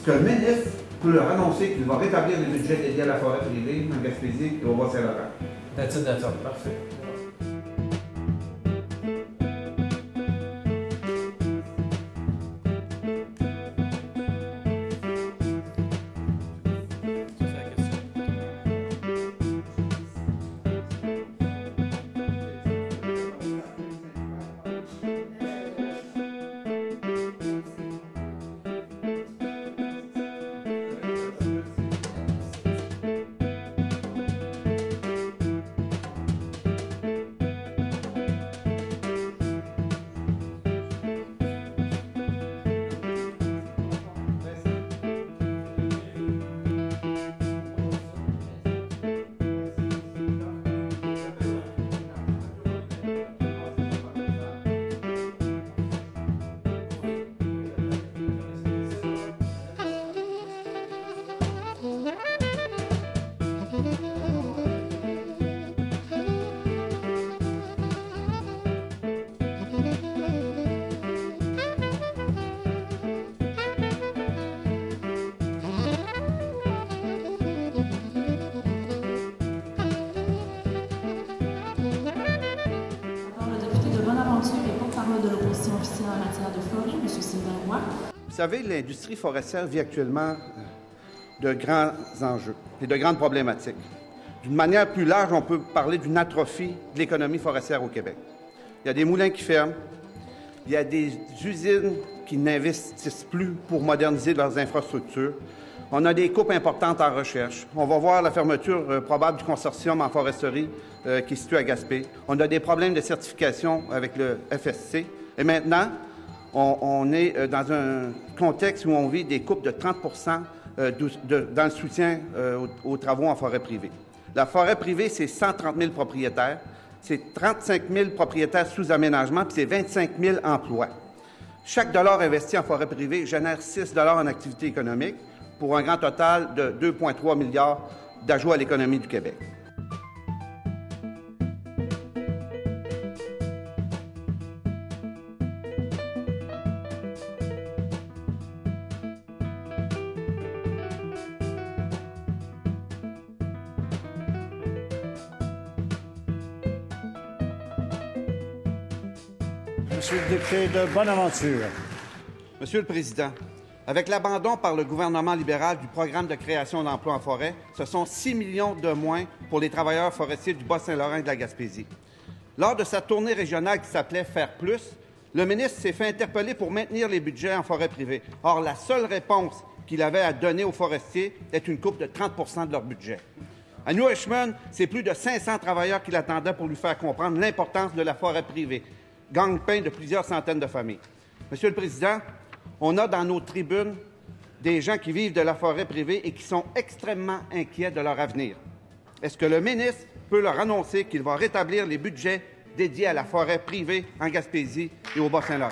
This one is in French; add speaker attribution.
Speaker 1: Est-ce que le ministre peut leur annoncer qu'il va rétablir les budgets dédiés à la forêt privée en Gaspésie et au Bas-Saint-Laurent?
Speaker 2: That's it, parfait.
Speaker 3: Et porte-parole de l'opposition officielle en matière de forêt, M. Sylvain Roy.
Speaker 1: Vous savez, l'industrie forestière vit actuellement de grands enjeux et de grandes problématiques. D'une manière plus large, on peut parler d'une atrophie de l'économie forestière au Québec. Il y a des moulins qui ferment, il y a des usines qui n'investissent plus pour moderniser leurs infrastructures. On a des coupes importantes en recherche. On va voir la fermeture probable du consortium en foresterie qui est situé à Gaspé. On a des problèmes de certification avec le FSC. Et maintenant, on est dans un contexte où on vit des coupes de 30 dans le soutien aux travaux en forêt privée. La forêt privée, c'est 130 000 propriétaires, c'est 35 000 propriétaires sous aménagement, puis c'est 25 000 emplois. Chaque dollar investi en forêt privée génère 6 en activité économique, pour un grand total de 2,3 milliards d'ajouts à l'économie du Québec.
Speaker 4: Monsieur le député de Bonaventure.
Speaker 1: Monsieur le Président, avec l'abandon par le gouvernement libéral du programme de création d'emplois en forêt, ce sont 6 millions de moins pour les travailleurs forestiers du Bas-Saint-Laurent et de la Gaspésie. Lors de sa tournée régionale qui s'appelait « Faire plus », le ministre s'est fait interpeller pour maintenir les budgets en forêt privée. Or, la seule réponse qu'il avait à donner aux forestiers est une coupe de 30 de leur budget. À New Richmond, c'est plus de 500 travailleurs qui l'attendaient pour lui faire comprendre l'importance de la forêt privée, gagne-pain de plusieurs centaines de familles. Monsieur le Président, on a dans nos tribunes des gens qui vivent de la forêt privée et qui sont extrêmement inquiets de leur avenir. Est-ce que le ministre peut leur annoncer qu'il va rétablir les budgets dédiés à la forêt privée en Gaspésie et au Bas-Saint-Laurent?